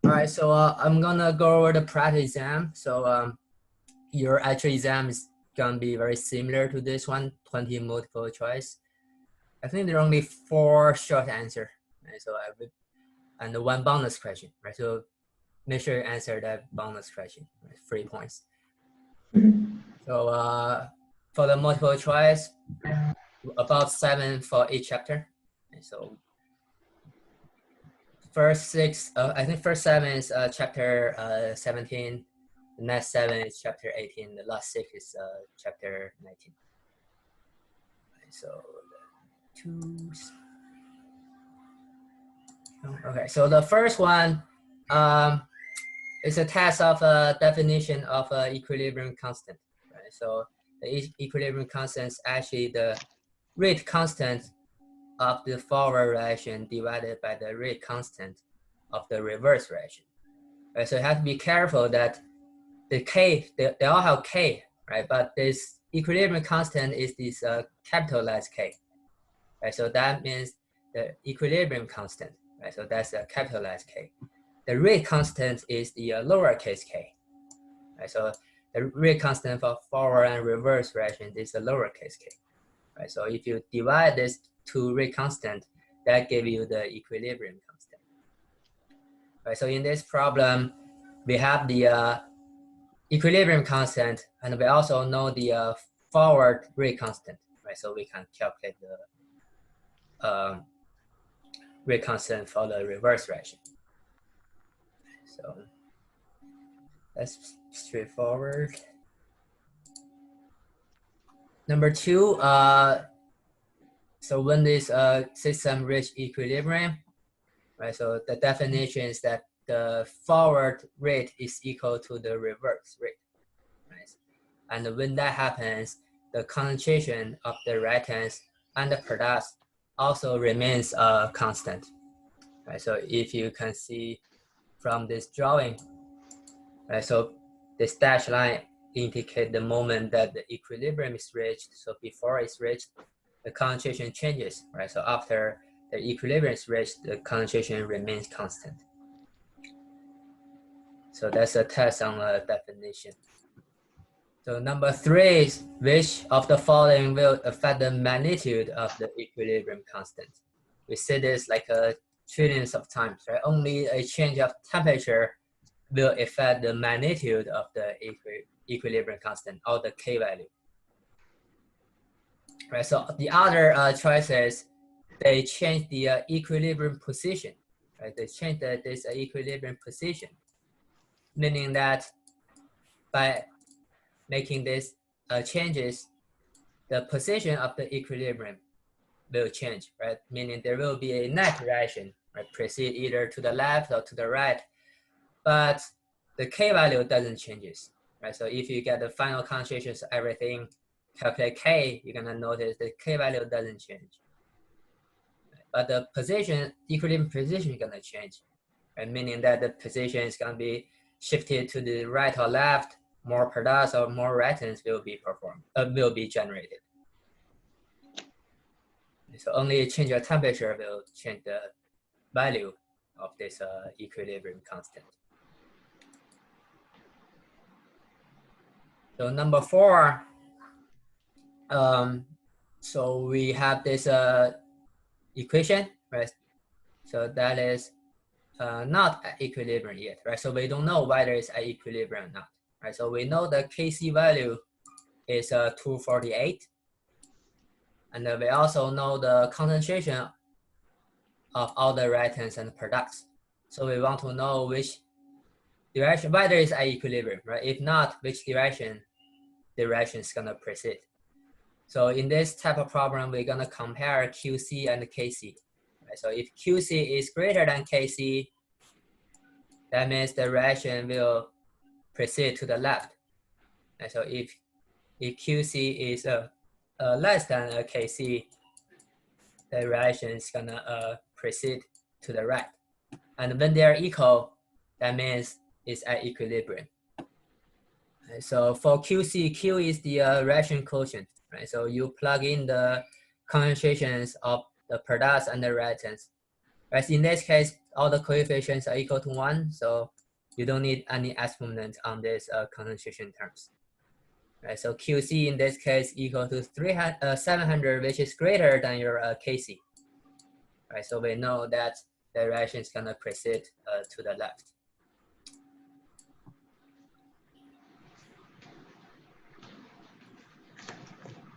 All right, so I'm gonna go over the practice exam. So your actual exam is gonna be very similar to this one, 20 multiple choice. I think there are only 4 short answer, right? So and one bonus question, right? So make sure you answer that bonus question, right? 3 points. So for the multiple choice, about 7 for each chapter. Right? So first 6, I think first 7 is chapter 17. The next 7 is chapter 18. The last 6 is chapter 19. Right, so the 2s. Okay, so the first one is a test of a definition of an equilibrium constant. Right, so the equilibrium constant is actually the rate constant of the forward reaction divided by the rate constant of the reverse reaction. Right, so you have to be careful that the K, they all have K, right? But this equilibrium constant is this capitalized K, right? So that means the equilibrium constant, right? So that's a capitalized K. The rate constant is the lowercase k, right? So the rate constant for forward and reverse reaction is the lowercase k, right? So if you divide this two rate constant, that gives you the equilibrium constant, right? So in this problem, we have the equilibrium constant, and we also know the forward rate constant, right? So we can calculate the rate constant for the reverse reaction. So that's straightforward. Number 2, so when this system reach equilibrium, right? So the definition is that the forward rate is equal to the reverse rate, right? And when that happens, the concentration of the reactants and the products also remains constant, right? So if you can see from this drawing, right? So this dashed line indicate the moment that the equilibrium is reached. So before it's reached, the concentration changes, right? So after the equilibrium is reached, the concentration remains constant. So that's a test on the definition. So number 3 is, which of the following will affect the magnitude of the equilibrium constant? We see this like trillions of times, right? Only a change of temperature will affect the magnitude of the equilibrium constant, or the K value. Right, so the other choices, they change the equilibrium position, right? They change this equilibrium position, meaning that by making these changes, the position of the equilibrium will change, right? Meaning there will be a net reaction, right? Proceed either to the left or to the right, but the K value doesn't changes, right? So if you get the final concentrations, everything, calculate K, you're gonna notice the K value doesn't change. But the position, equilibrium position is gonna change, right? Meaning that the position is gonna be shifted to the right or left, more products or more reactants will be performed, will be generated. So only a change of temperature will change the value of this equilibrium constant. So number 4, so we have this equation, right? So that is not at equilibrium yet, right? So we don't know whether it's at equilibrium or not, right? So we know the Kc value is 248, and we also know the concentration of all the reactants and products. So we want to know which direction, whether it's at equilibrium, right? If not, which direction the reaction is gonna proceed. So in this type of problem, we're gonna compare QC and Kc. Right? So if QC is greater than Kc, that means the reaction will proceed to the left. And so if QC is less than Kc, the reaction is gonna proceed to the right. And when they are equal, that means it's at equilibrium. Right? So for QC, Q is the reaction quotient, right? So you plug in the concentrations of the products and the reactants, Right? In this case, all the coefficients are equal to 1, so you don't need any exponent on this concentration terms. Right? So QC in this case equal to 700, which is greater than your KC. Right? So we know that the reaction is gonna proceed to the left.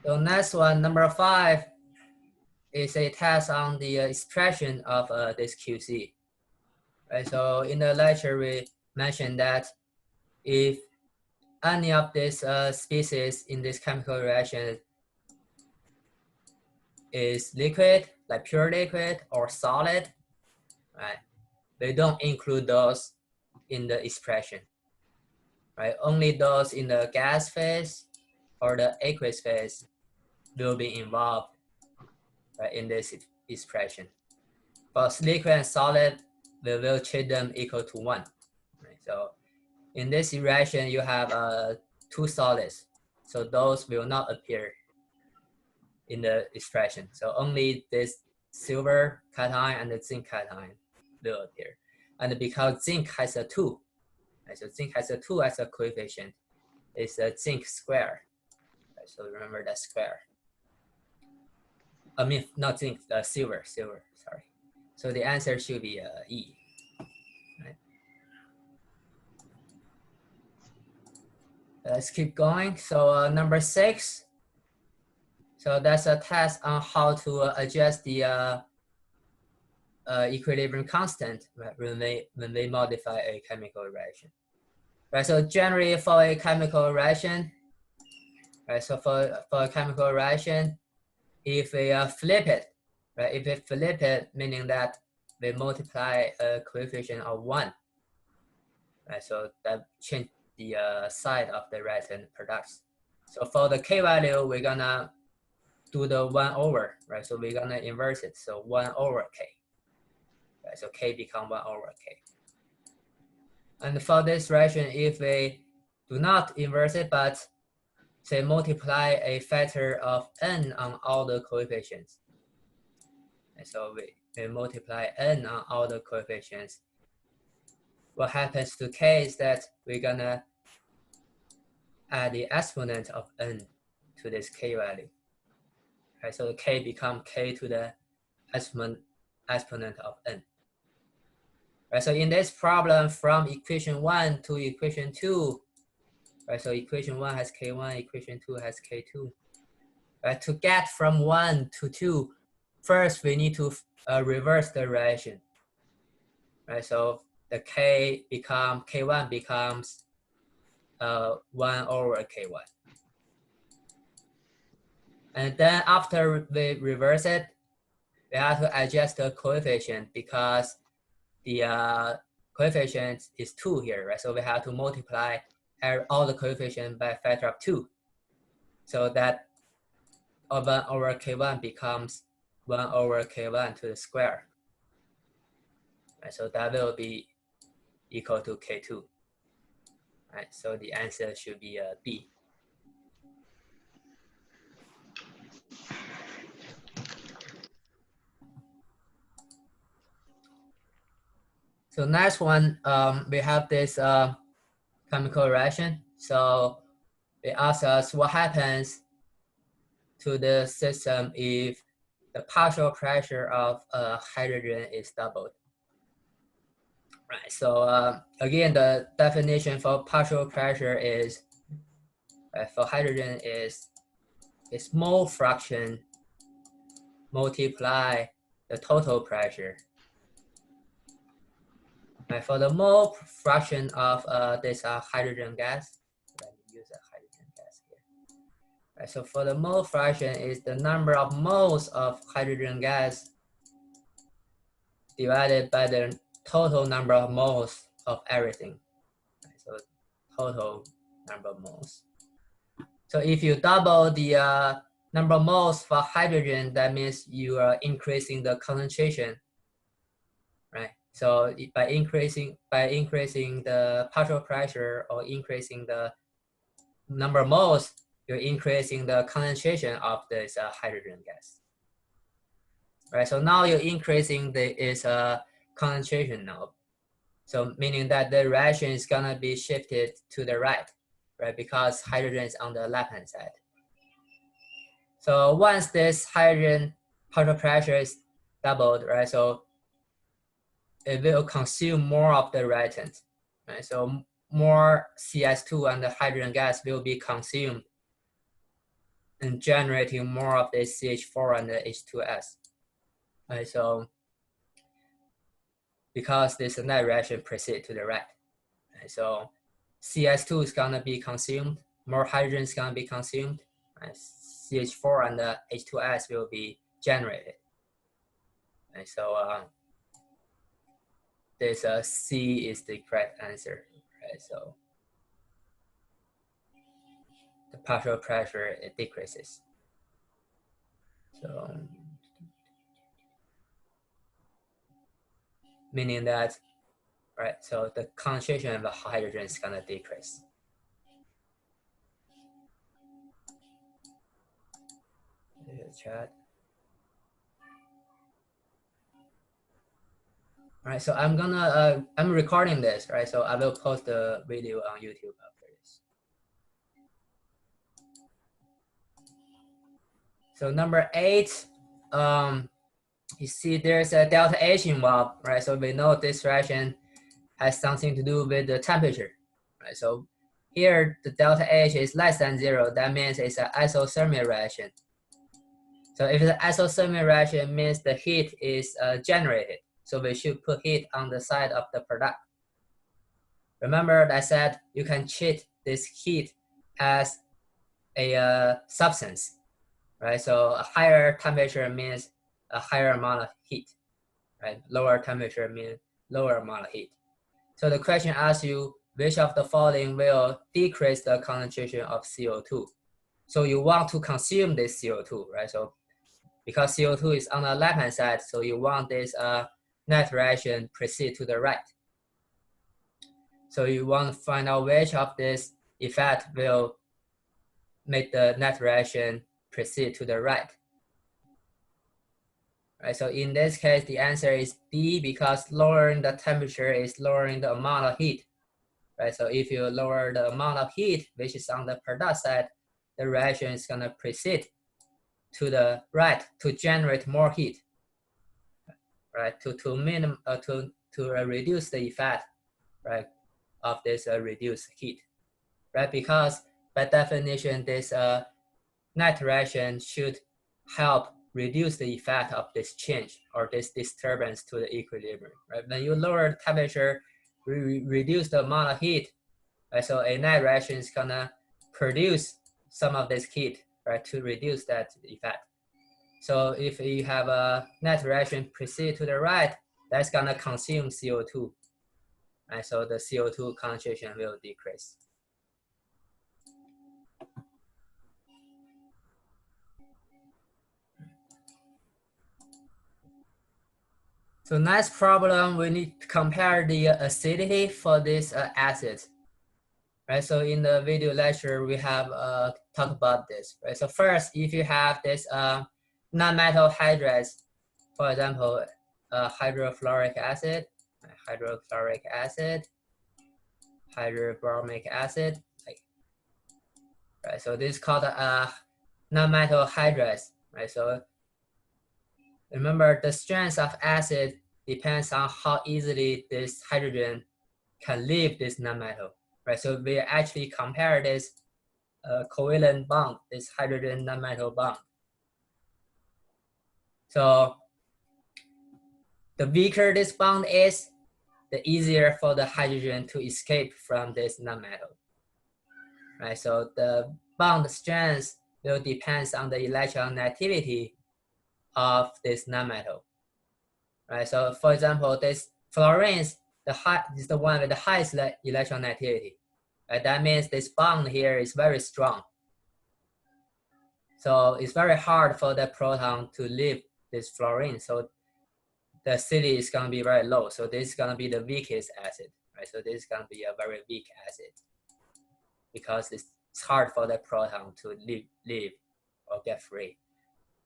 So next one, number 5, is a test on the expression of this QC. Right? So in the lecture, we mentioned that if any of these species in this chemical reaction is liquid, like pure liquid or solid, right? We don't include those in the expression, right? Only those in the gas phase or the aqueous phase will be involved, right, in this expression. For liquid and solid, we will treat them equal to 1. Right? So in this reaction, you have 2 solids. So those will not appear in the expression. So only this silver cation and the zinc cation will appear. And because zinc has a 2, right? So zinc has a 2 as a coefficient, it's a zinc square. Right? So remember that square. I mean, not zinc, silver, sorry. So the answer should be E. Right? Let's keep going. So number 6. So that's a test on how to adjust the equilibrium constant, right, when we modify a chemical reaction. Right, so generally for a chemical reaction, right, so for a chemical reaction, if we flip it, right, if we flip it, meaning that we multiply a coefficient of 1, right, so that change the side of the reactant products. So for the K value, we're gonna do the 1 over, right, so we're gonna inverse it, so 1 over K. Right, so K become 1 over K. And for this reaction, if we do not inverse it, but say multiply a factor of n on all the coefficients. And so we multiply n on all the coefficients. What happens to K is that we're gonna add the exponent of n to this K value. Right, so K become K to the exponent of n. Right, so in this problem, from equation 1 to equation 2, right, so equation 1 has K1, equation 2 has K2. Right, to get from 1 to 2, first we need to reverse the reaction. Right, so the K1 becomes 1 over K1. And then after we reverse it, we have to adjust the coefficient because the coefficient is 2 here, right? So we have to multiply all the coefficients by a factor of 2. So that 1 over K1 becomes 1 over K1 to the square. Right? So that will be equal to K2. Right? So the answer should be B. So next one, we have this chemical reaction. So they ask us what happens to the system if the partial pressure of hydrogen is doubled. Right. So again, the definition for partial pressure is for hydrogen is a small fraction multiply the total pressure. Right, for the mole fraction of this hydrogen gas, let me use a hydrogen gas here. Right, so for the mole fraction is the number of moles of hydrogen gas divided by the total number of moles of everything. Right, so total number of moles. So if you double the number of moles for hydrogen, that means you are increasing the concentration, right? So by increasing the partial pressure or increasing the number of moles, you're increasing the concentration of this hydrogen gas. right? So now you're increasing its concentration now. So meaning that the reaction is gonna be shifted to the right, right? Because hydrogen is on the left-hand side. So once this hydrogen partial pressure is doubled, right? So it will consume more of the reactant, right? So more CS2 and the hydrogen gas will be consumed and generating more of the CH4 and the H2S, right? So because this net reaction proceeds to the right, right? So CS2 is gonna be consumed, more hydrogen is gonna be consumed, right? CH4 and the H2S will be generated, right? So this C is the correct answer, right? So the partial pressure, it decreases. So meaning that, right? So the concentration of the hydrogen is gonna decrease. Chat. All right, so I'm recording this, right? So I will post the video on YouTube after this. So number 8, you see there's a delta H involved, right? So we know this reaction has something to do with the temperature, right? So here the delta H is less than 0. That means it's an isothermal reaction. So if it's an isothermal reaction, means the heat is generated. So we should put heat on the side of the product. Remember I said you can treat this heat as a substance, right? So a higher temperature means a higher amount of heat, right? Lower temperature means lower amount of heat. So the question asks you, which of the following will decrease the concentration of CO2? So you want to consume this CO2, right? So because CO2 is on the left-hand side, so you want this net reaction proceed to the right. So you want to find out which of this effect will make the net reaction proceed to the right. Right, so in this case, the answer is B, because lowering the temperature is lowering the amount of heat. Right, so if you lower the amount of heat, which is on the product side, the reaction is gonna proceed to the right to generate more heat. Right, to reduce the effect, right, of this reduced heat. Right, because by definition, this net reaction should help reduce the effect of this change or this disturbance to the equilibrium. Right, when you lower the temperature, reduce the amount of heat, right? So a net reaction is gonna produce some of this heat, right, to reduce that effect. So if you have a net reaction proceed to the right, that's gonna consume CO2, right? So the CO2 concentration will decrease. So next problem, we need to compare the acidity for this acid. Right, so in the video lecture, we have talked about this, right? So first, if you have this non-metal hydrides, for example, hydrofluoric acid, hydrobromic acid, right? So this is called non-metal hydrides, right? So remember, the strength of acid depends on how easily this hydrogen can leave this non-metal, right? So we actually compare this covalent bond, this hydrogen non-metal bond. So the weaker this bond is, the easier for the hydrogen to escape from this non-metal. Right, so the bond strength will depend on the electronegativity of this non-metal. Right, so for example, this fluorine is the one with the highest electronegativity. Right, that means this bond here is very strong. So it's very hard for the proton to leave this fluorine. So the acidity is going to be very low. So this is going to be the weakest acid, right? So this is going to be a very weak acid because it's hard for the proton to leave or get free.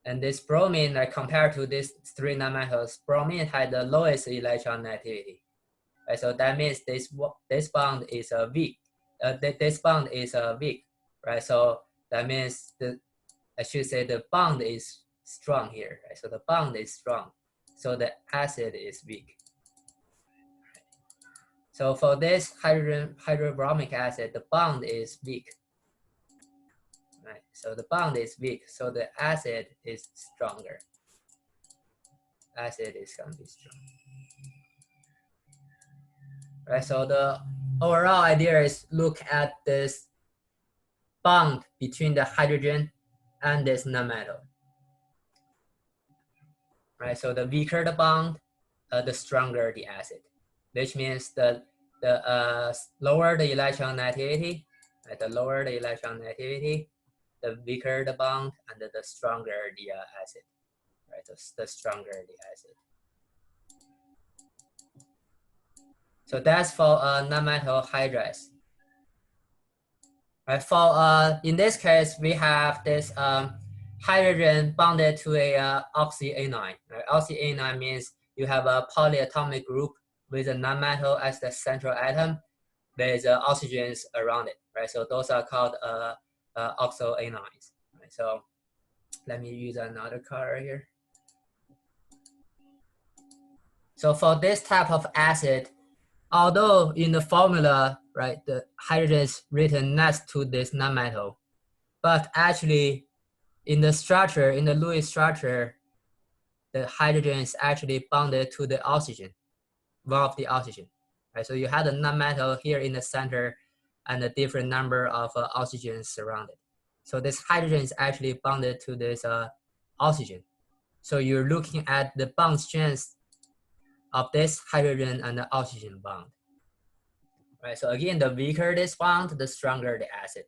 And this bromine, like compared to these three nonmetals, bromine had the lowest electronegativity. Right? So that means this bond is weak. This bond is weak, right? So that means I should say the bond is strong here, right? So the bond is strong. So the acid is weak. So for this hydrobromic acid, the bond is weak. Right? So the bond is weak, so the acid is stronger. Acid is gonna be strong. Right, so the overall idea is look at this bond between the hydrogen and this nonmetal. Right, so the weaker the bond, the stronger the acid, which means the lower the electronegativity, right, the lower the electronegativity, the weaker the bond, and the stronger the acid, right, the stronger the acid. So that's for nonmetal hydrides. Right, for in this case, we have this hydrogen bonded to a oxyanion. Right? Oxyanion means you have a polyatomic group with a nonmetal as the central atom with oxygens around it. Right, so those are called oxoanions. Right? So let me use another color here. So for this type of acid, although in the formula, right, the hydrogen is written next to this nonmetal, but actually in the structure, in the Lewis structure, the hydrogen is actually bonded to the oxygen, one of the oxygen, right? So you have the nonmetal here in the center and a different number of oxygens surrounded. So this hydrogen is actually bonded to this oxygen. So you're looking at the bond strength of this hydrogen and the oxygen bond. Right, so again, the weaker this bond, the stronger the acid.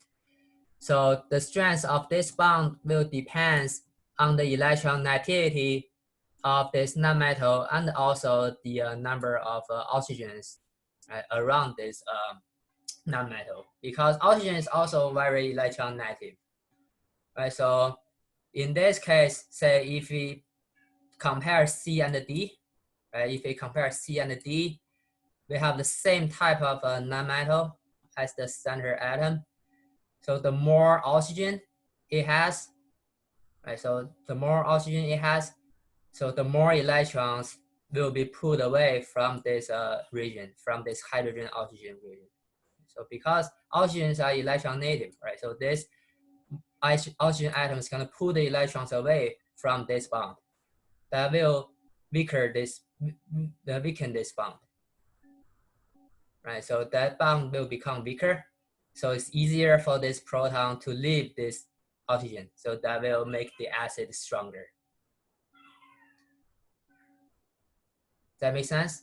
So the strength of this bond will depend on the electronegativity of this nonmetal and also the number of oxygens around this nonmetal, because oxygen is also very electronegative. Right, so in this case, say if we compare C and D, right, if we compare C and D, we have the same type of nonmetal as the center atom. So the more oxygen it has, right? So the more oxygen it has, so the more electrons will be pulled away from this region, from this hydrogen-oxygen region. So because oxygens are electron native, right? So this oxygen atom is gonna pull the electrons away from this bond. That will weaken this bond. Right, so that bond will become weaker. So it's easier for this proton to leave this oxygen. So that will make the acid stronger. Does that make sense?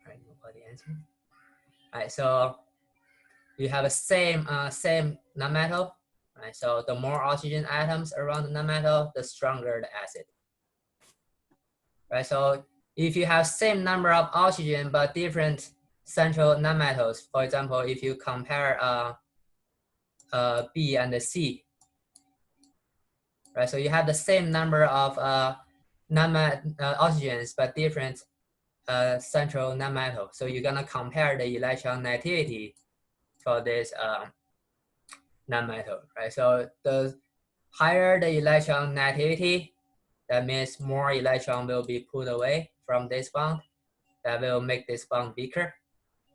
All right, nobody answered. All right, so you have a same nonmetal. Right, so the more oxygen atoms around the nonmetal, the stronger the acid. Right, so if you have same number of oxygen but different central nonmetals, for example, if you compare B and C, right? So you have the same number of oxygens but different central nonmetal. So you're gonna compare the electronegativity for this nonmetal, right? So the higher the electronegativity, that means more electron will be pulled away from this bond. That will make this bond weaker.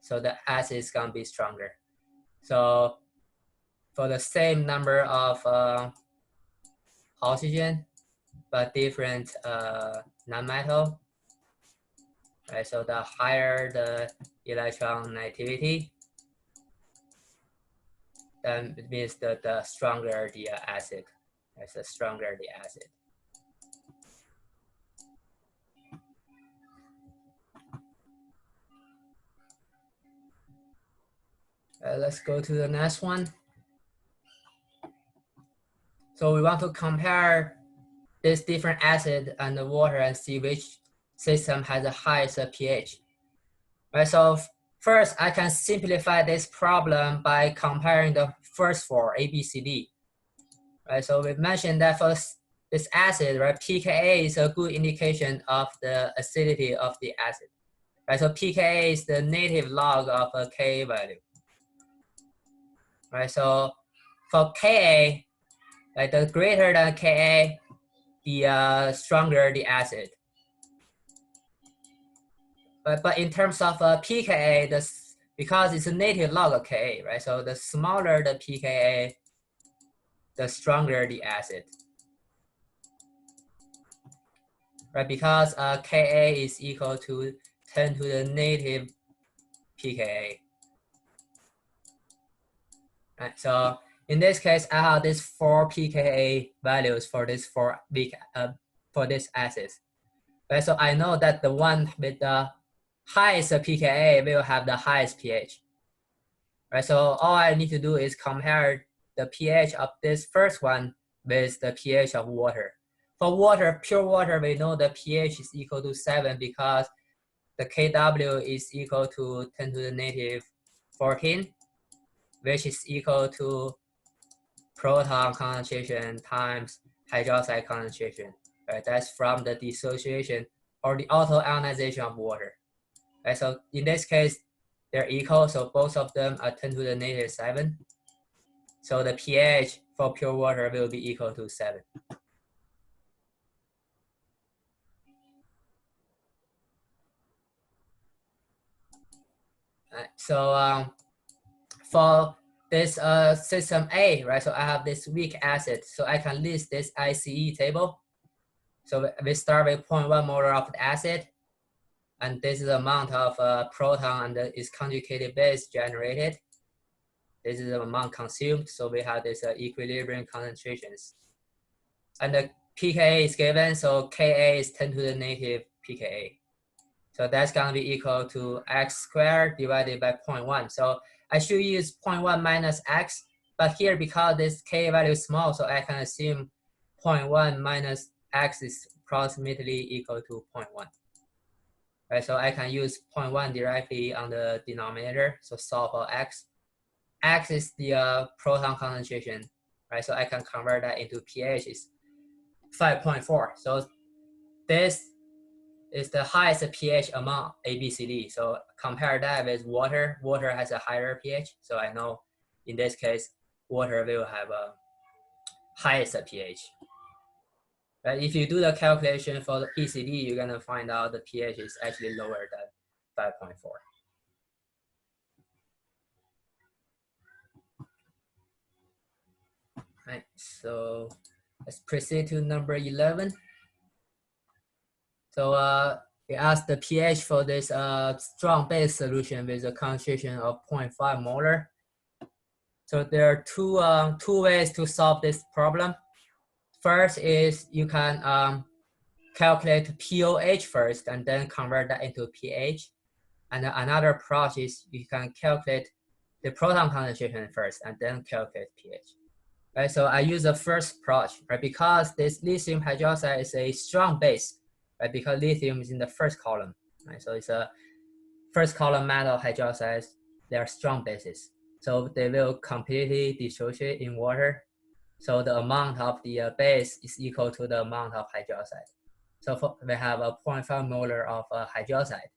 So the acid is gonna be stronger. So for the same number of oxygen, but different nonmetal, right? So the higher the electronegativity, then it means that the stronger the acid, right? So stronger the acid. Let's go to the next one. So we want to compare this different acid and the water and see which system has the highest pH. Right, so first, I can simplify this problem by comparing the first four, A, B, C, D. Right, so we mentioned that for this acid, right, pKa is a good indication of the acidity of the acid. Right, so pKa is the native log of a Ka value. Right, so for Ka, like the greater than Ka, the stronger the acid. But in terms of pKa, because it's a native log of Ka, right? So the smaller the pKa, the stronger the acid. Right, because Ka is equal to 10 to the negative pKa. Right, so in this case, I have these 4 pKa values for this for this acid. Right, so I know that the one with the highest pKa will have the highest pH. Right, so all I need to do is compare the pH of this first one with the pH of water. For water, pure water, we know the pH is equal to 7 because the Kw is equal to 10 to the negative 14, which is equal to proton concentration times hydroxide concentration. Right, that's from the dissociation or the auto-ionization of water. Right, so in this case, they're equal, so both of them are 10 to the negative 7. So the pH for pure water will be equal to 7. Right, so for this system A, right, so I have this weak acid, so I can list this ICE table. So we start with 0.1 molar of the acid, and this is the amount of proton and its conjugated base generated. This is the amount consumed, so we have this equilibrium concentrations. And the pKa is given, so Ka is 10 to the negative pKa. So that's going to be equal to x squared divided by 0.1. So I should use 0.1 minus x, but here because this K value is small, so I can assume 0.1 minus x is approximately equal to 0.1. Right, so I can use 0.1 directly on the denominator, so solve for x. X is the proton concentration, right? So I can convert that into pH is 5.4. So this is the highest pH among A, B, C, D. So compare that with water. Water has a higher pH. So I know in this case, water will have a highest pH. But if you do the calculation for the PCD, you're gonna find out the pH is actually lower than 5.4. Right, so let's proceed to number 11. So we asked the pH for this strong base solution with a concentration of 0.5 molar. So there are two ways to solve this problem. First is you can calculate pOH first and then convert that into pH. And another approach is you can calculate the proton concentration first and then calculate pH. Right, so I use the first approach, right, because this lithium hydroxide is a strong base, right, because lithium is in the first column, right, so it's a first column metal hydroxides, they are strong bases. So they will completely dissociate in water. So the amount of the base is equal to the amount of hydroxide. So we have a 0.5 molar of hydroxide.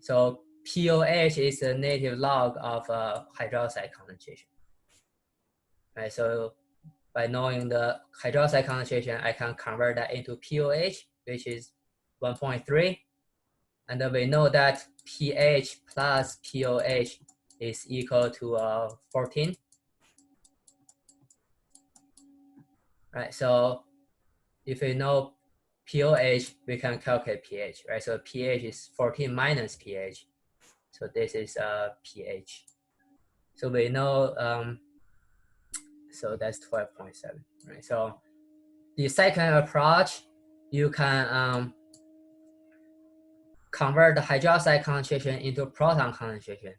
So pOH is the native log of hydroxide concentration. Right, so by knowing the hydroxide concentration, I can convert that into pOH, which is 1.3. And then we know that pH plus pOH is equal to 14. Right, so if we know pOH, we can calculate pH, right? So pH is 14 minus pH. So this is pH. So we know, so that's 12.7, right? So the second approach, you can convert the hydroxide concentration into proton concentration.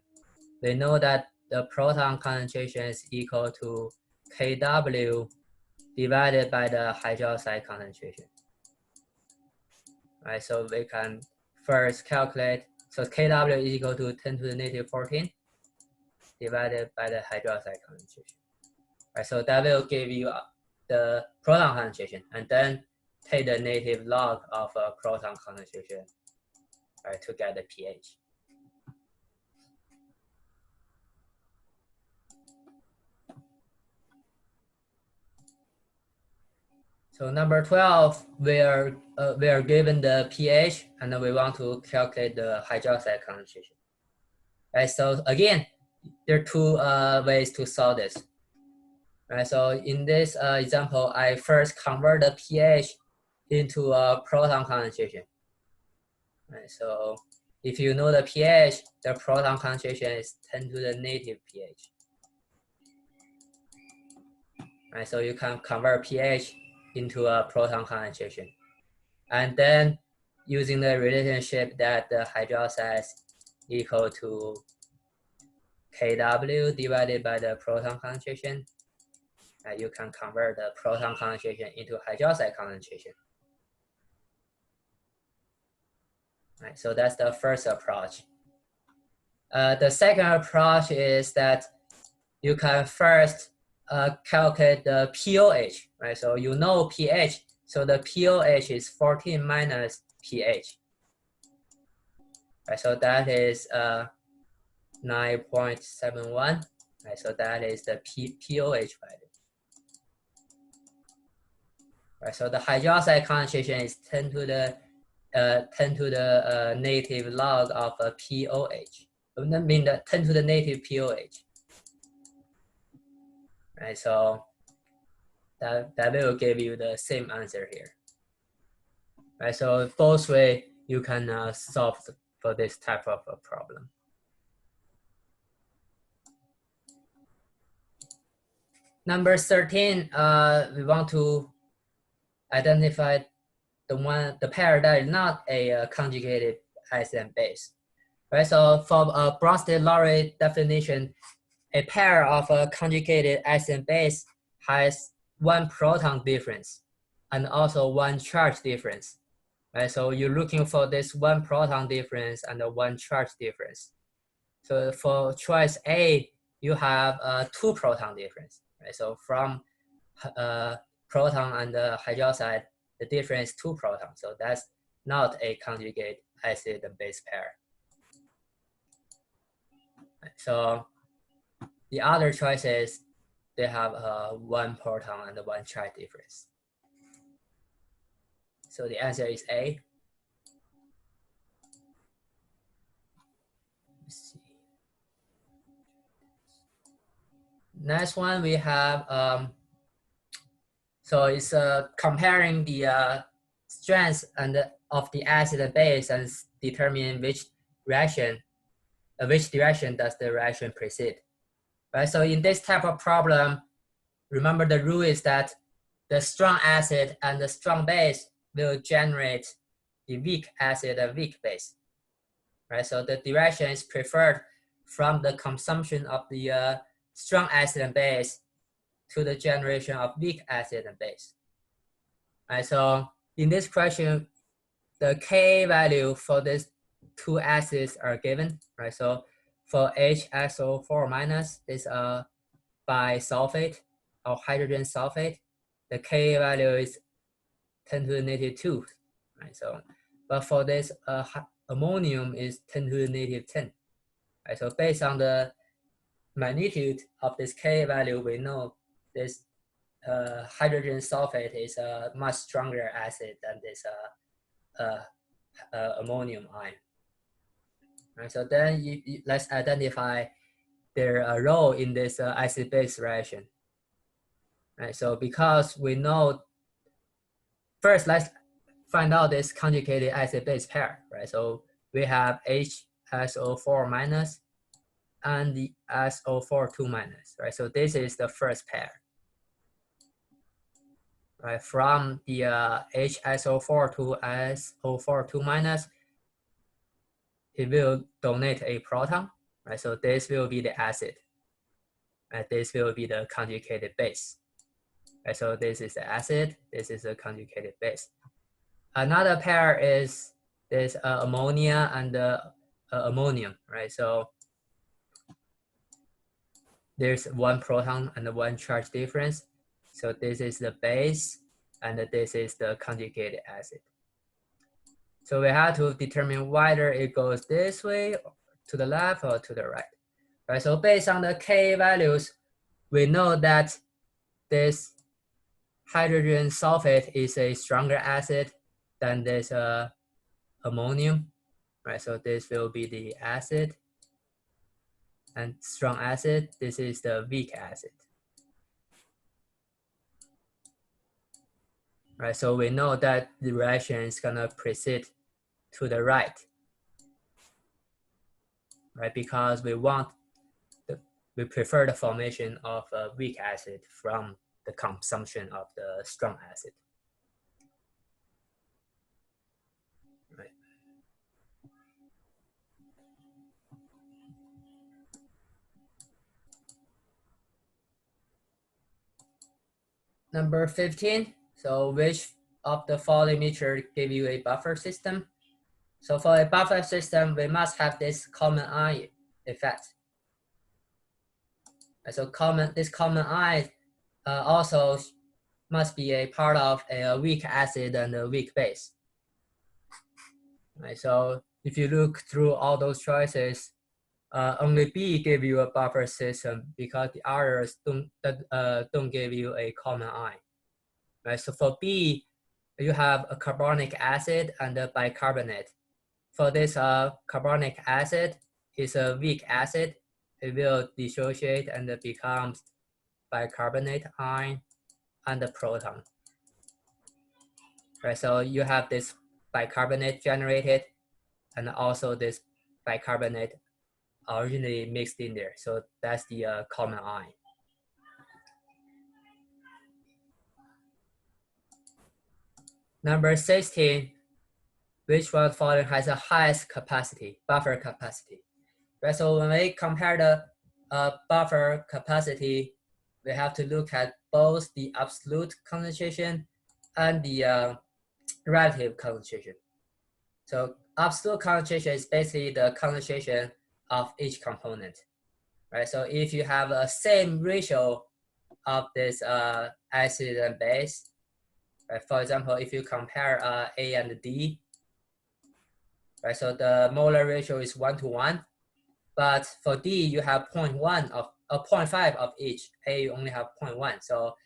We know that the proton concentration is equal to Kw divided by the hydroxide concentration. Right, so we can first calculate So Kw is equal to 10 to the negative 14 divided by the hydroxide concentration. Right, so that will give you the proton concentration, and then take the negative log of a proton concentration, right, to get the pH. So number 12, we are given the pH, and then we want to calculate the hydroxide concentration. Right, so again, there are two ways to solve this. Right, so in this example, I first convert the pH into a proton concentration. Right, so if you know the pH, the proton concentration is 10 to the negative pH. Right, so you can convert pH into a proton concentration. And then using the relationship that the hydroxide is equal to Kw divided by the proton concentration, you can convert the proton concentration into hydroxide concentration. Right, so that's the first approach. The second approach is that you can first calculate the pOH, right? So you know pH, so the pOH is 14 minus pH. Right, so that is 9.71. Right, so that is the pOH value. Right, so the hydroxide concentration is 10 to the negative log of a pOH. I mean the 10 to the negative pOH. Right, so that will give you the same answer here. Right, so both way you can solve for this type of a problem. Number 13, we want to identify the pair that is not a conjugated acid and base. Right, so for a Bronsted-Lowry definition, a pair of a conjugated acid and base has one proton difference and also one charge difference. Right, so you're looking for this one proton difference and the one charge difference. So for choice A, you have two proton difference. Right, so from proton and the hydroxide, the difference is 2 protons. So that's not a conjugate acid and base pair. So the other choices, they have one proton and one charge difference. So the answer is A. Let's see. Next one we have, so it's comparing the strengths of the acid and base and determine which direction does the reaction proceed. Right, so in this type of problem, remember the rule is that the strong acid and the strong base will generate the weak acid and weak base. Right, so the direction is preferred from the consumption of the strong acid and base to the generation of weak acid and base. Right, so in this question, the Ka value for these two acids are given. Right, so for HSO4 minus, this bisulfate or hydrogen sulfate, the Ka value is 10 to the negative 2. Right, so but for this ammonium is 10 to the negative 10. Right, so based on the magnitude of this Ka value, we know this hydrogen sulfate is a much stronger acid than this ammonium ion. Right, so then let's identify their role in this acid-base reaction. Right, so because we know, first let's find out this conjugated acid-base pair. Right, so we have HSO4 minus and the SO4 2 minus. Right, so this is the first pair. Right, from the HSO4 to SO4 2 minus, it will donate a proton. Right, so this will be the acid. Right, this will be the conjugated base. Right, so this is the acid, this is a conjugated base. Another pair is this ammonia and the ammonium, right? So there's one proton and one charge difference. So this is the base, and this is the conjugated acid. So we have to determine whether it goes this way, to the left, or to the right. Right. So based on the K values, we know that this hydrogen sulfate is a stronger acid than this ammonium. Right. So this will be the acid. And strong acid, this is the weak acid. Right, so we know that the reaction is gonna proceed to the right, right? Because we prefer the formation of a weak acid from the consumption of the strong acid. Right. Number 15. So which of the following measure give you a buffer system? So for a buffer system, we must have this common ion effect. So this common ion also must be a part of a weak acid and a weak base. Right, so if you look through all those choices, only B give you a buffer system because the others don't give you a common ion. Right, so for B, you have a carbonic acid and a bicarbonate. For this carbonic acid, is a weak acid. It will dissociate and it becomes bicarbonate ion and a proton. Right, so you have this bicarbonate generated and also this bicarbonate originally mixed in there. So that's the common ion. Number 16, which one following has the highest capacity, buffer capacity? Right, so when we compare the buffer capacity, we have to look at both the absolute concentration and the relative concentration. So absolute concentration is basically the concentration of each component, right? So if you have a same ratio of this acid and base, right? For example, if you compare A and D, right? So the molar ratio is 1:1, but for D you have 0.1 of 0.5 of each. A you only have 0.1. So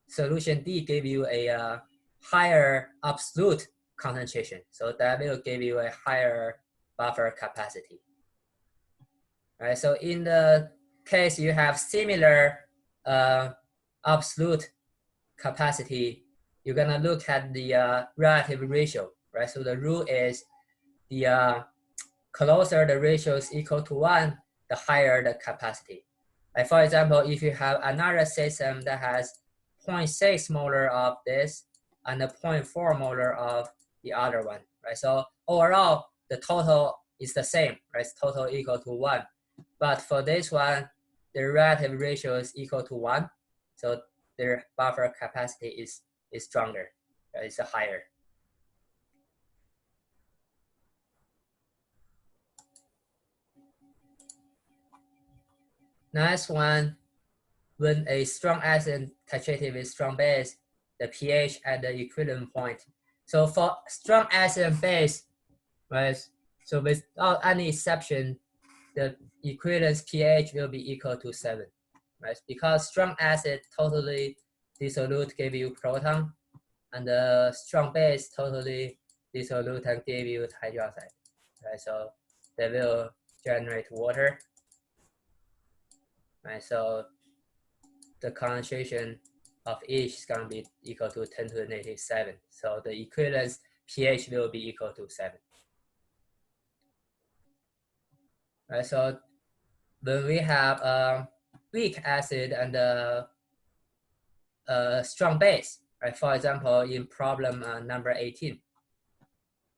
solution D gave you a higher absolute concentration. So that will give you a higher buffer capacity. Right. So in the case you have similar absolute capacity, you're gonna look at the relative ratio, right? So the rule is the closer the ratio is equal to 1, the higher the capacity. Like for example, if you have another system that has 0.6 molar of this and a 0.4 molar of the other one, right? So overall, the total is the same, right? It's total equal to 1. But for this one, the relative ratio is equal to 1. So their buffer capacity is stronger, right? It's higher. Next one, when a strong acid titrated with strong base, the pH at the equilibrium point. So for strong acid and base, right? So without any exception, the equivalence pH will be equal to 7, right? Because strong acid totally dissolute gave you proton, and the strong base totally dissolute and give you hydroxide, right? So they will generate water, right? So the concentration of each is going to be equal to 10 to the negative 7. So the equivalence pH will be equal to 7. Right, so when we have a weak acid and a strong base, right? For example, in problem number 18,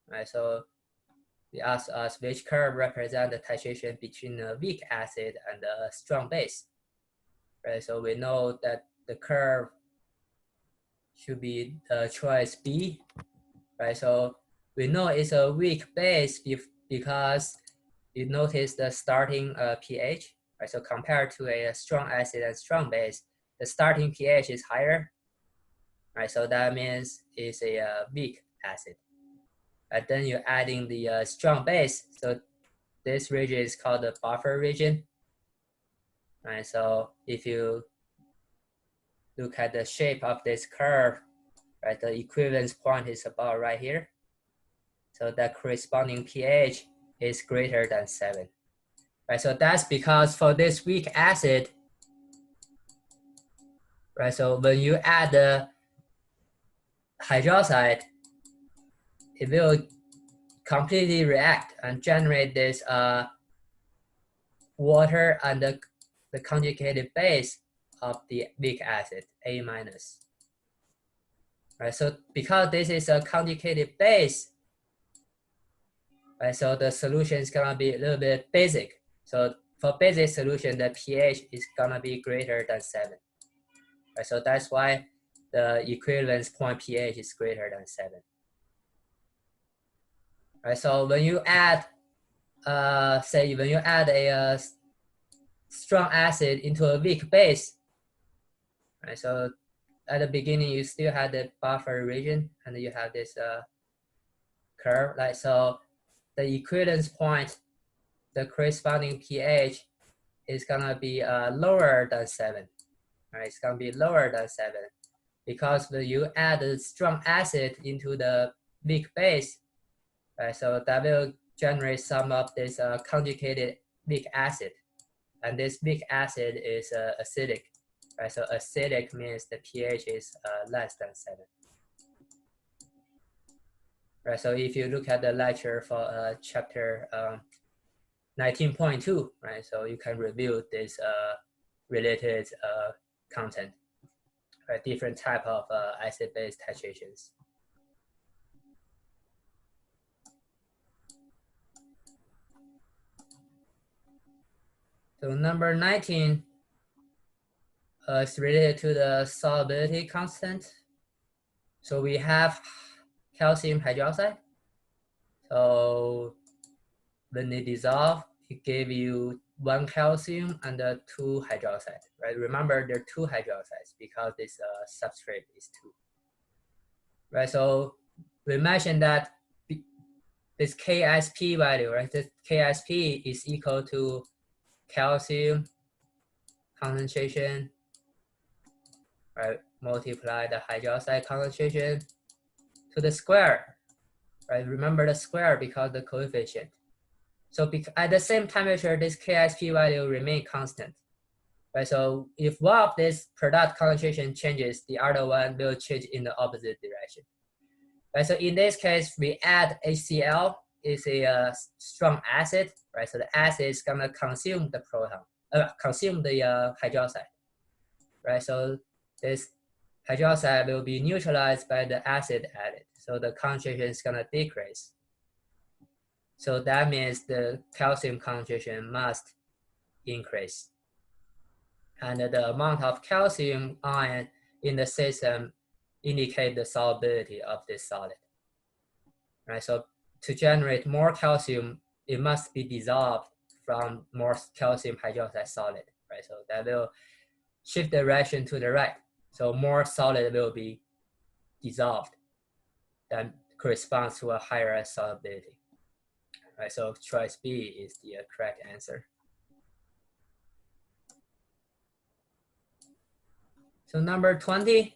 right? So we ask us which curve represent the titration between a weak acid and a strong base, right? So we know that the curve should be choice B, right? So we know it's a weak base because you notice the starting pH, right? So compared to a strong acid and strong base, the starting pH is higher, right? So that means it's a weak acid. And then you're adding the strong base. So this region is called the buffer region, right? So if you look at the shape of this curve, right, the equivalence point is about right here. So that corresponding pH is greater than 7. Right, so that's because for this weak acid, right, so when you add the hydroxide, it will completely react and generate this water and the conjugated base of the weak acid, A minus. Right, so because this is a conjugated base, right, so the solution is gonna be a little bit basic. So for basic solution, the pH is gonna be greater than 7. Right, so that's why the equivalence point pH is greater than 7. Right, so when you add, say when you add a strong acid into a weak base, right, so at the beginning you still have the buffer region and you have this curve, right? So the equivalence point, the corresponding pH is gonna be lower than 7, right? It's gonna be lower than 7 because when you add a strong acid into the weak base, right? So that will generate some of this conjugated weak acid, and this weak acid is acidic, right? So acidic means the pH is less than 7. Right, so if you look at the lecture for chapter 19.2, right, so you can review this related content, right, different type of acid-base titrations. So number 19 is related to the solubility constant. So we have calcium hydroxide. So when they dissolve, it gave you 1 calcium and 2 hydroxide, right? Remember there are 2 hydroxides because this substrate is 2, right? So we mentioned that this KSP value, right? This KSP is equal to calcium concentration, right? Multiply the hydroxide concentration to the square, right? Remember the square because the coefficient. So at the same temperature, this KSP value remain constant, right? So if one of this product concentration changes, the other one will change in the opposite direction, right? So in this case, we add HCl, is a strong acid, right? So the acid is gonna consume the proton, consume the hydroxide, right? So this hydroxide will be neutralized by the acid added, so the concentration is gonna decrease. So that means the calcium concentration must increase. And the amount of calcium ion in the system indicate the solubility of this solid. Right? So to generate more calcium, it must be dissolved from more calcium hydroxide solid. Right? So that will shift the direction to the right. So more solid will be dissolved. That corresponds to a higher solubility. Right, so choice B is the correct answer. So number 20,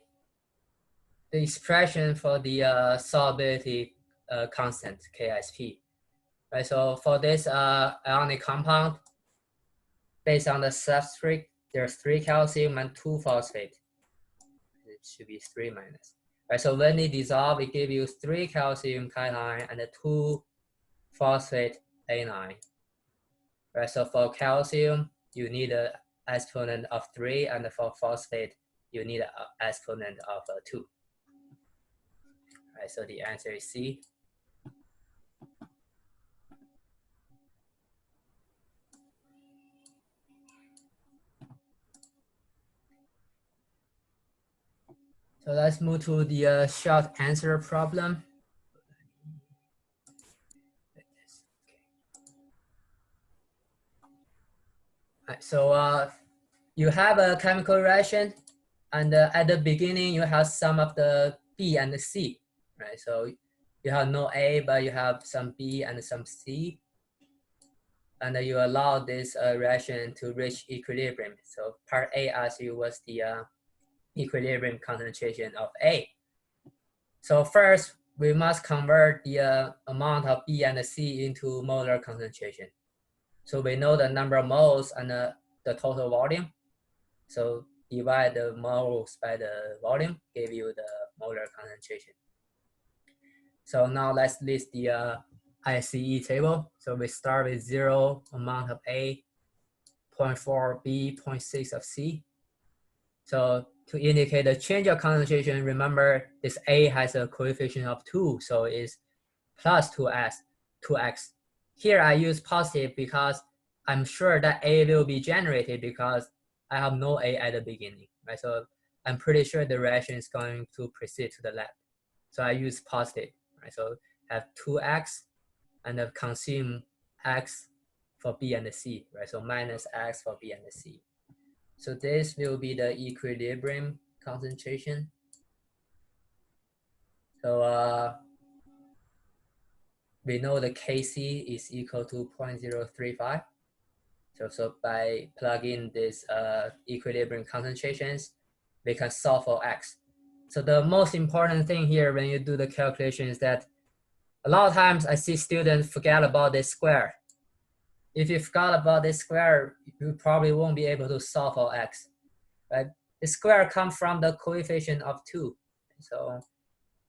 the expression for the solubility constant, KSP. Right, so for this ionic compound, based on the substrate, there's 3 calcium and 2 phosphate. It should be 3 minus. Right, so when they dissolve, it gives you 3 calcium cation and 2 phosphate anion. Right, so for calcium, you need an exponent of 3, and for phosphate, you need an exponent of 2. Right, so the answer is C. So let's move to the short answer problem. Right, so you have a chemical reaction, and at the beginning you have some of the B and the C, right? So you have no A, but you have some B and some C, and you allow this reaction to reach equilibrium. So part A asks you what's the equilibrium concentration of A. So first, we must convert the amount of B and C into molar concentration. So we know the number of moles and the total volume. So divide the moles by the volume, give you the molar concentration. So now let's list the ICE table. So we start with 0 amount of A, 0.4 B, 0.6 of C. So to indicate the change of concentration, remember this A has a coefficient of 2, so it's plus 2x. Here I use positive because I'm sure that A will be generated because I have no A at the beginning, right? So I'm pretty sure the reaction is going to proceed to the left. So I use positive, right? So have 2x and then consume x for B and C, right? So minus x for B and C. So this will be the equilibrium concentration. So we know the Kc is equal to 0.035. So by plugging these equilibrium concentrations, we can solve for x. So the most important thing here when you do the calculation is that a lot of times I see students forget about this square. If you forgot about this square, you probably won't be able to solve for x, right? The square comes from the coefficient of 2. So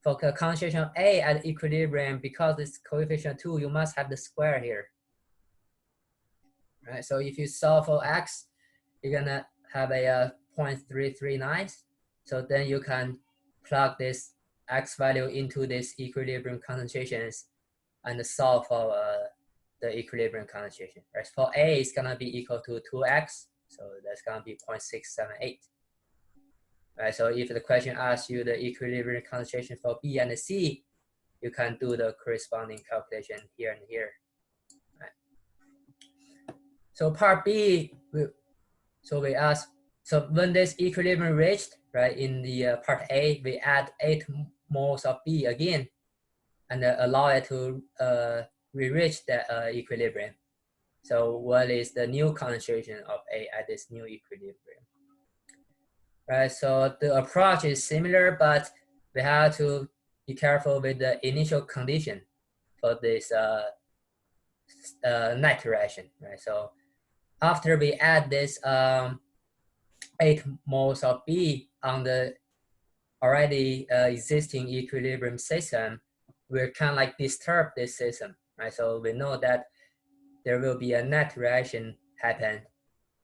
for the concentration of A at equilibrium, because it's coefficient 2, you must have the square here. Right? So if you solve for x, you're gonna have a 0.339. So then you can plug this x value into this equilibrium concentrations and solve for the equilibrium concentration. Right? For A, it's gonna be equal to 2x, so that's gonna be 0.678. Right? So if the question asks you the equilibrium concentration for B and C, you can do the corresponding calculation here and here. Right? So part B, we ask, so when this equilibrium reached, right, in the part A, we add 8 moles of B again, and allow it to re-reach the equilibrium. So what is the new concentration of A at this new equilibrium? Right, so the approach is similar, but we have to be careful with the initial condition for this net reaction, right? So after we add this 8 moles of B on the already existing equilibrium system, we can like disturb this system, right? So we know that there will be a net reaction happen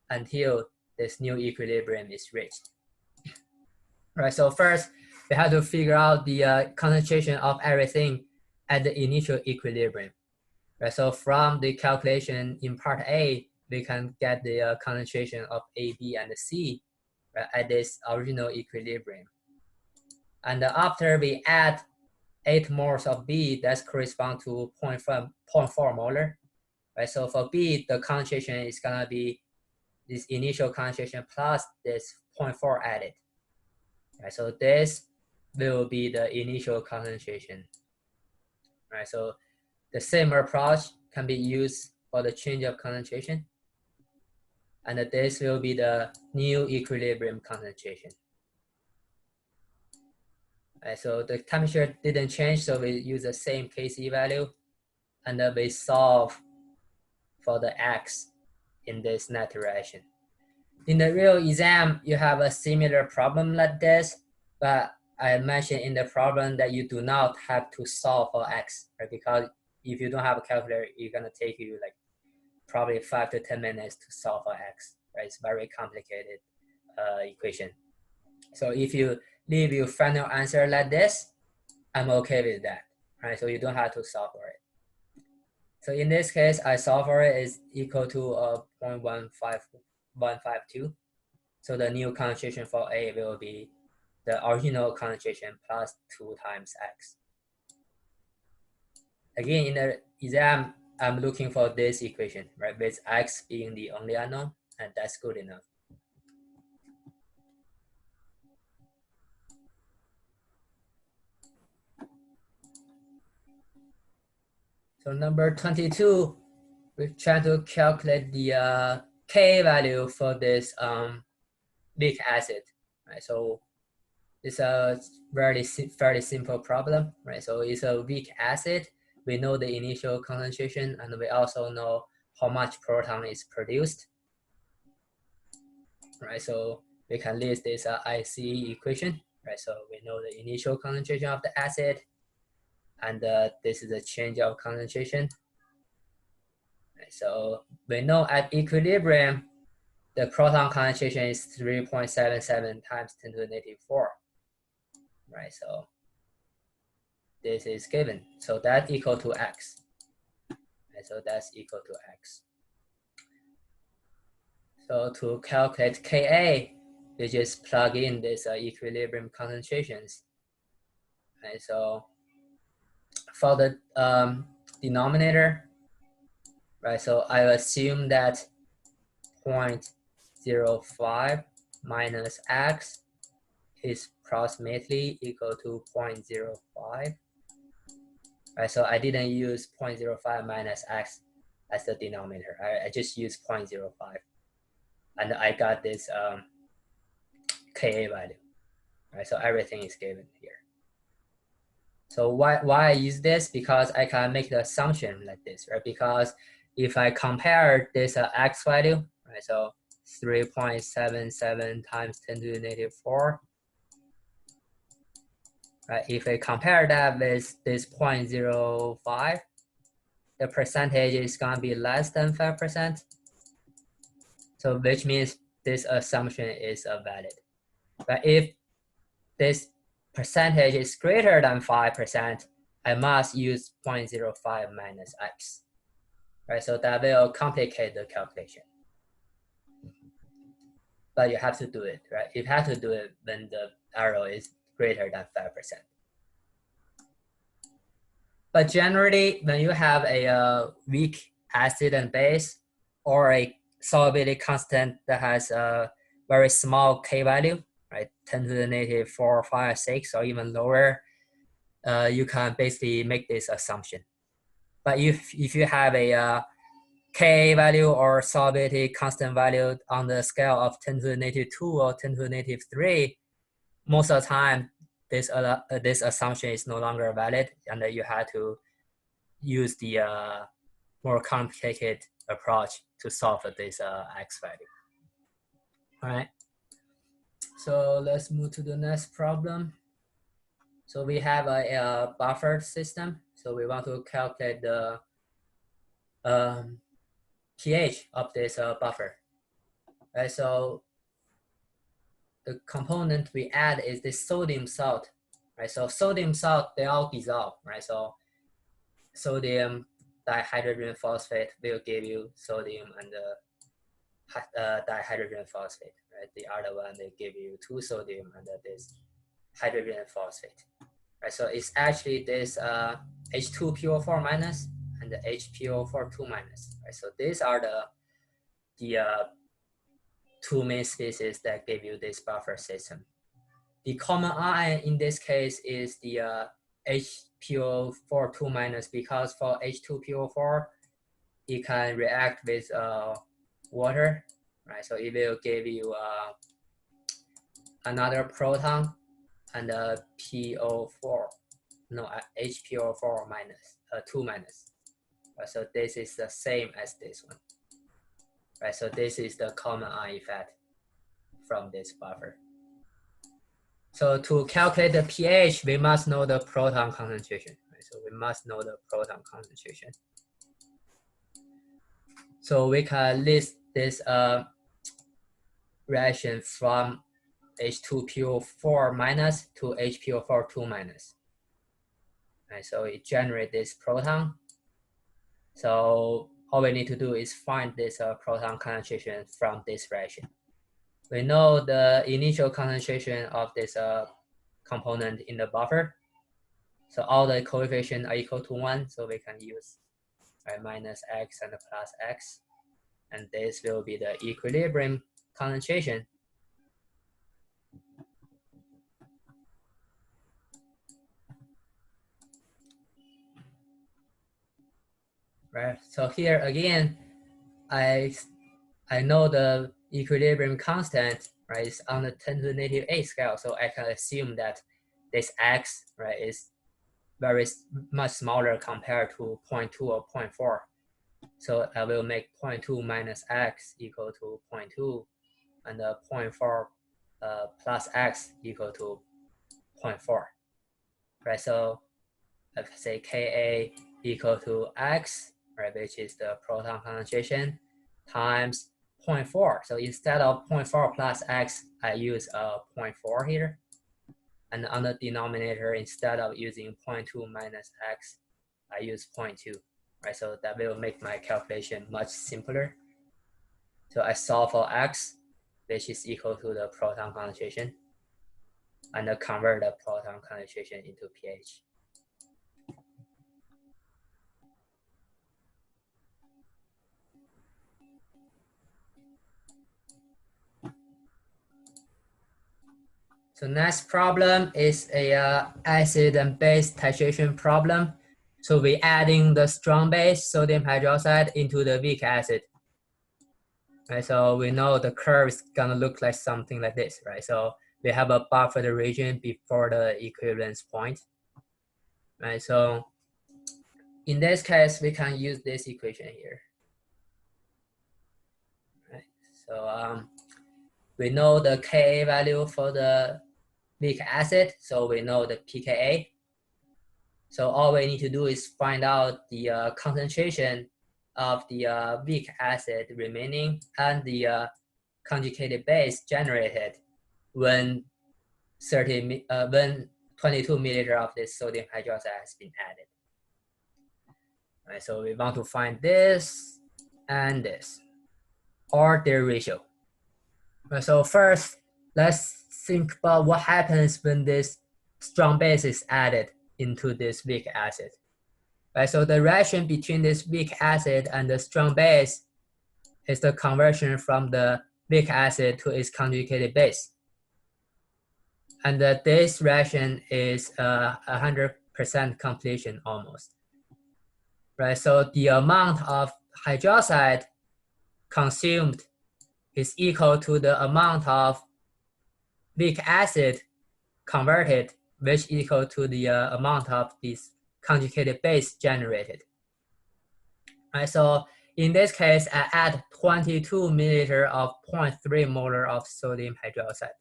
until this new equilibrium is reached. Right, so first we have to figure out the concentration of everything at the initial equilibrium. Right, so from the calculation in part A, we can get the concentration of A, B, and C, right, at this original equilibrium. And after we add 8 moles of B, that corresponds to 0.4 molar. Right, so for B, the concentration is gonna be this initial concentration plus this 0.4 added. Right, so this will be the initial concentration. Right, so the same approach can be used for the change of concentration. And this will be the new equilibrium concentration. Right, so the temperature didn't change, so we use the same Kc value, and then we solve for the x in this net reaction. In the real exam, you have a similar problem like this, but I mentioned in the problem that you do not have to solve for x, right? Because if you don't have a calculator, it's gonna take you like probably 5 to 10 minutes to solve for x, right? It's very complicated equation. So if you leave your final answer like this, I'm okay with that, right? So you don't have to solve for it. So in this case, I solve for it is equal to 0.15152. So the new concentration for A will be the original concentration plus 2 times x. Again, in the exam, I'm looking for this equation, right? With x being the only unknown. and that's good enough. So number 22, we're trying to calculate the Ka value for this weak acid, right? So it's a fairly simple problem, right? So it's a weak acid. We know the initial concentration, and we also know how much proton is produced, right? So we can list this IC equation, right? So we know the initial concentration of the acid, and this is the change of concentration. Right? So we know at equilibrium, the proton concentration is 3.77 times 10 to the negative 4, right? So this is given. So that's equal to X. And so that's equal to X. So to calculate Ka, we just plug in this equilibrium concentrations. And so for the denominator, right? So I assume that 0.05 minus X is approximately equal to 0.05. Right, so I didn't use 0.05 minus X as the denominator. I just used 0.05. And I got this Ka value. Right, so everything is given here. So why I use this? Because I can make the assumption like this, right? Because if I compare this X value, right, so 3.77 times 10 to the negative 4, right? If I compare that with this 0.05, the percentage is gonna be less than 5%. So which means this assumption is valid. But if this percentage is greater than 5%, I must use 0.05 minus X. Right, so that will complicate the calculation. But you have to do it, right? You have to do it when the error is greater than 5%. But generally, when you have a weak acid and base, or a solubility constant that has a very small K value, right, 10 to the negative 4, 5, 6, or even lower, you can basically make this assumption. But if you have a Ka value or solubility constant value on the scale of 10 to the negative 2 or 10 to the negative 3, most of the time, this assumption is no longer valid, and you have to use the more complicated approach to solve this X value. All right. So let's move to the next problem. So we have a buffer system. So we want to calculate the pH of this buffer. Right. So the component we add is the sodium salt. Right. So sodium salt, they all dissolve. Right. So sodium dihydrogen phosphate will give you sodium and dihydrogen phosphate, right? The other one, they give you 2 sodium and this hydrogen phosphate, right? So it's actually this H2PO4 minus and the HPO4 2 minus, right? So these are the two main species that give you this buffer system. The common ion in this case is the HPO4 2 minus, because for H2PO4, it can react with water, right? So it will give you another proton and a PO4, no, HPO4 minus, 2 minus. Right? So this is the same as this one, right? So this is the common ion effect from this buffer. So to calculate the pH, we must know the proton concentration, right? So we must know the proton concentration. So we can list this reaction from H2PO4 minus to HPO4 2 minus. Right, so it generates this proton. So all we need to do is find this proton concentration from this reaction. We know the initial concentration of this component in the buffer. So all the coefficients are equal to 1, so we can use, right, minus X and plus X. and this will be the equilibrium concentration. Right, so here again, I know the equilibrium constant, right, is on the 10 to the negative 8 scale, so I can assume that this x, right, is very much smaller compared to 0.2 or 0.4. So I will make 0.2 minus x equal to 0.2, and 0.4 plus x equal to 0.4. Right, so I can say Ka equal to x, right, which is the proton concentration, times 0.4. So instead of 0.4 plus x, I use 0.4 here. And on the denominator, instead of using 0.2 minus x, I use 0.2. Right, so that will make my calculation much simpler. So I solve for x, which is equal to the proton concentration, and convert the proton concentration into pH. So next problem is a acid and base titration problem. So we're adding the strong base sodium hydroxide into the weak acid. Right, so we know the curve is gonna look like something like this, right? So we have a buffered region before the equivalence point, right? So in this case, we can use this equation here, right? So we know the Ka value for the weak acid, so we know the pKa. So all we need to do is find out the concentration of the weak acid remaining and the conjugated base generated when 22 milliliter of this sodium hydroxide has been added. Right, so we want to find this and this, or their ratio. Right, so first, let's think about what happens when this strong base is added into this weak acid. Right, so the reaction between this weak acid and the strong base is the conversion from the weak acid to its conjugated base. And this reaction is 100% completion almost. Right, so the amount of hydroxide consumed is equal to the amount of weak acid converted, which equal to the amount of this conjugated base generated. Right, so in this case, I add 22 milliliter of 0.3 molar of sodium hydroxide.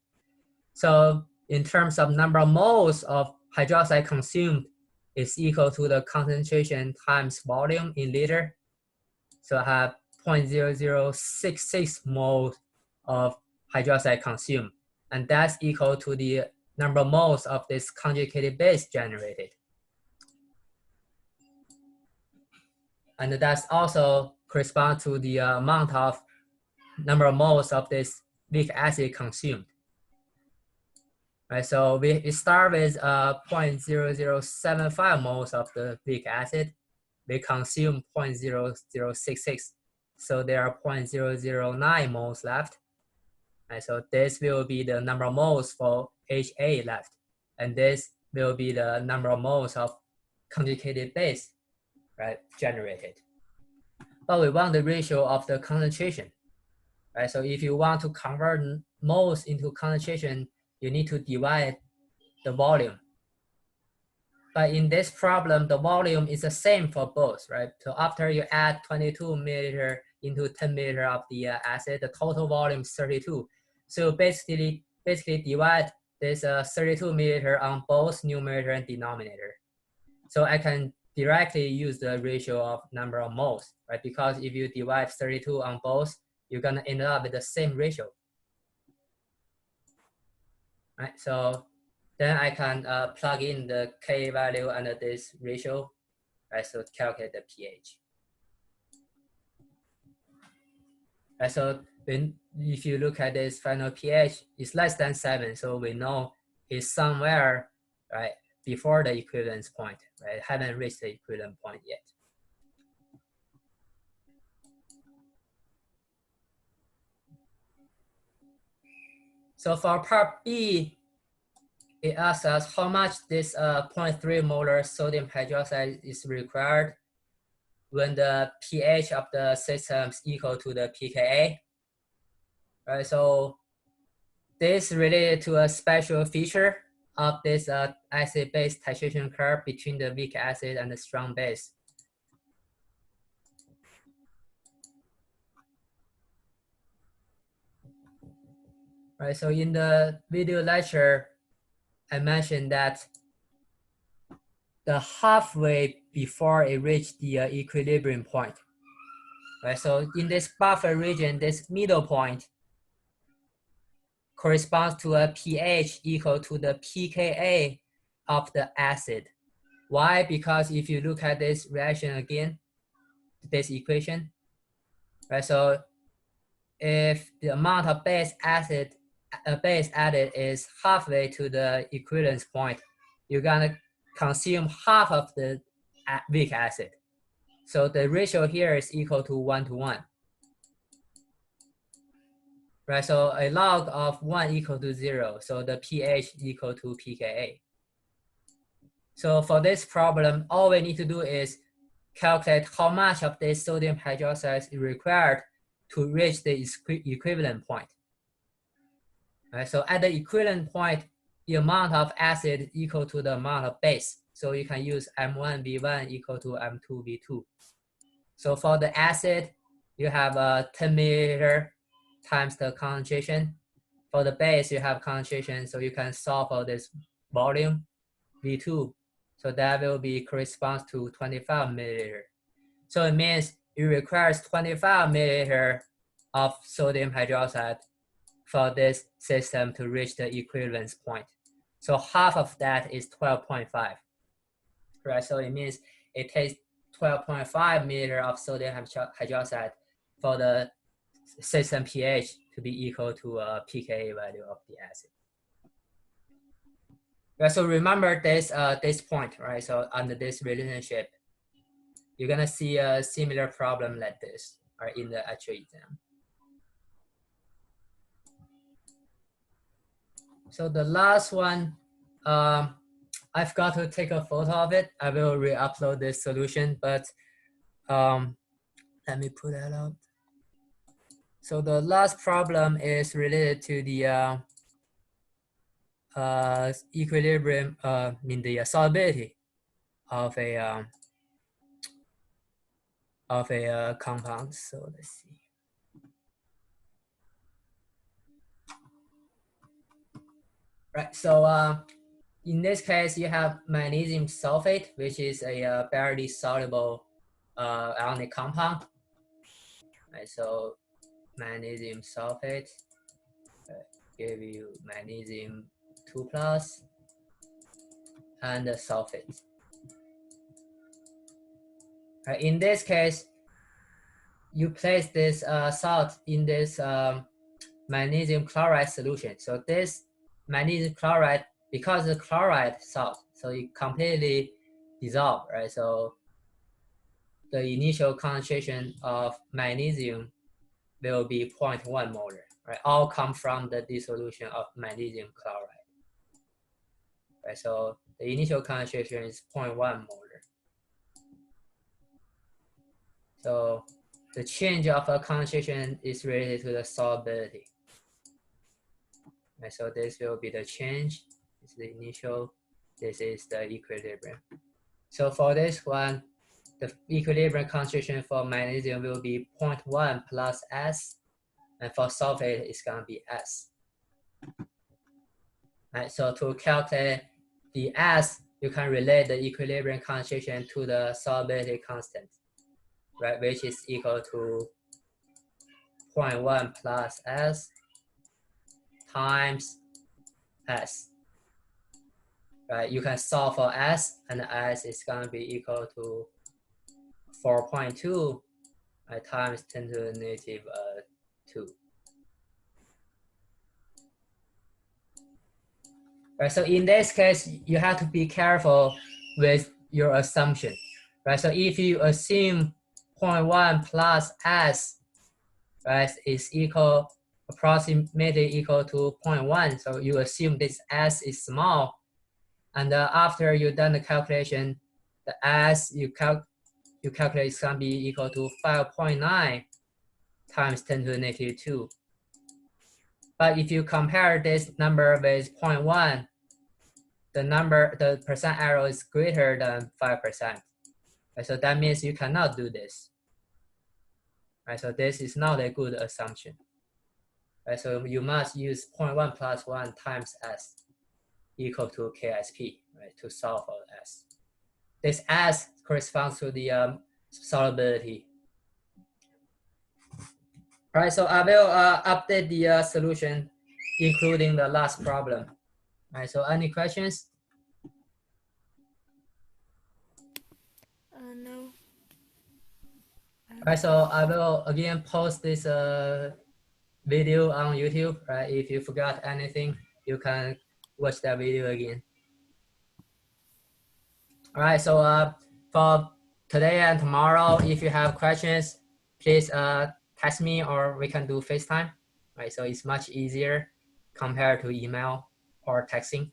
So in terms of number of moles of hydroxide consumed is equal to the concentration times volume in liter. So I have 0.0066 moles of hydroxide consumed, and that's equal to the number of moles of this conjugated base generated. And that's also correspond to the amount of number of moles of this weak acid consumed. Right, so we start with 0.0075 moles of the weak acid. We consume 0.0066. So there are 0.009 moles left. Right, so this will be the number of moles for HA left. And this will be the number of moles of conjugated base, right, generated. But we want the ratio of the concentration. Right, so if you want to convert moles into concentration, you need to divide the volume. But in this problem, the volume is the same for both, right? So after you add 22 milliliter into 10 milliliter of the acid, the total volume is 32. So basically divide this 32 milliliter on both numerator and denominator. So I can directly use the ratio of number of moles, right? Because if you divide 32 on both, you're gonna end up with the same ratio. Right, so then I can plug in the K value under this ratio, right, so calculate the pH. Right, so if you look at this final pH, it's less than 7, so we know it's somewhere, right, before the equivalence point, right, haven't reached the equivalent point yet. So for part B, it asks us how much this 0.3 molar sodium hydroxide is required when the pH of the system is equal to the pKa. Right, so this is related to a special feature of this acid-base titration curve between the weak acid and the strong base. Right, so in the video lecture, I mentioned that the halfway before it reached the equilibrium point. Right, so in this buffer region, this middle point corresponds to a pH equal to the pKa of the acid. Why? Because if you look at this reaction again, this equation, right? So if the amount of base added is halfway to the equivalence point, you're gonna consume half of the weak acid. So the ratio here is equal to 1 to 1. Right, so a log of 1 equal to 0. So the pH equal to pKa. So for this problem, all we need to do is calculate how much of this sodium hydroxide is required to reach the equivalent point. Right, so at the equivalent point, the amount of acid is equal to the amount of base. So you can use M1V1 equal to M2V2. So for the acid, you have 10 milliliter times the concentration. For the base, you have concentration, so you can solve for this volume, V2. So that will be corresponds to 25 milliliter. So it means it requires 25 milliliter of sodium hydroxide for this system to reach the equivalence point. So half of that is 12.5, right? So it means it takes 12.5 milliliter of sodium hydroxide for the system pH to be equal to a pKa value of the acid. Right, so remember this this point, right? So under this relationship, you're gonna see a similar problem like this, right, in the actual exam. So the last one, I forgot to take a photo of it. I will re-upload this solution, but let me put that out. So the last problem is related to the equilibrium, the solubility of a compound. So let's see. Right. So in this case, you have magnesium sulfate, which is a barely soluble ionic compound. Right. So magnesium sulfate give you magnesium 2+ and the sulfate. Right. In this case, you place this salt in this magnesium chloride solution. So this magnesium chloride, because the chloride salt, so it completely dissolved, right? So the initial concentration of magnesium will be 0.1 molar, right? All come from the dissolution of magnesium chloride, right? So the initial concentration is 0.1 molar. So the change of a concentration is related to the solubility. Right, so this will be the change. This is the initial. This is the equilibrium. So for this one, the equilibrium concentration for magnesium will be 0.1 plus S, and for sulfate, it's gonna be S. Right, so to calculate the S, you can relate the equilibrium concentration to the solubility constant, right, which is equal to 0.1 plus S times S. Right, you can solve for S, and S is going to be equal to 4.2 times 10 to the negative 2. Right, so in this case, you have to be careful with your assumption. Right, so if you assume 0.1 plus S, right, is equal approximately equal to 0.1. So you assume this S is small. And after you've done the calculation, the S you calculate is going to be equal to 5.9 times 10 to the negative 2. But if you compare this number with 0.1, the percent error is greater than 5%. Right? So that means you cannot do this. Right? So this is not a good assumption. Right? So you must use 0.1 plus 1 times S equal to KSP, right, to solve for S. This S corresponds to the solubility. All right, so I will update the solution, including the last problem. All right, so any questions? No. All right, so I will again post this video on YouTube. Right, if you forgot anything, you can watch that video again. All right, so for today and tomorrow, if you have questions, please text me or we can do FaceTime. Right, so it's much easier compared to email or texting.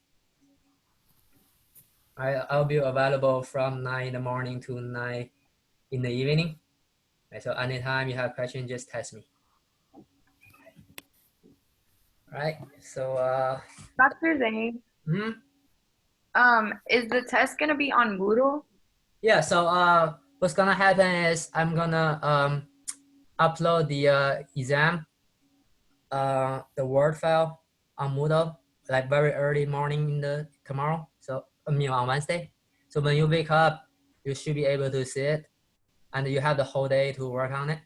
I'll be available from 9 in the morning to 9 in the evening. Right, so anytime you have questions, just text me. All right, so Dr. Zhang, is the test gonna be on Moodle? Yeah, so what's gonna happen is I'm gonna upload the exam, the Word file on Moodle, like very early morning in the tomorrow. So I mean on Wednesday. So when you wake up, you should be able to see it, and you have the whole day to work on it.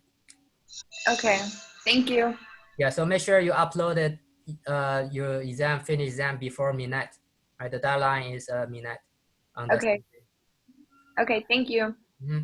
Okay, thank you. Yeah, so make sure you uploaded your exam, finish exam before midnight. Right, the deadline is midnight on that. Okay. Okay, thank you. Mm-hmm.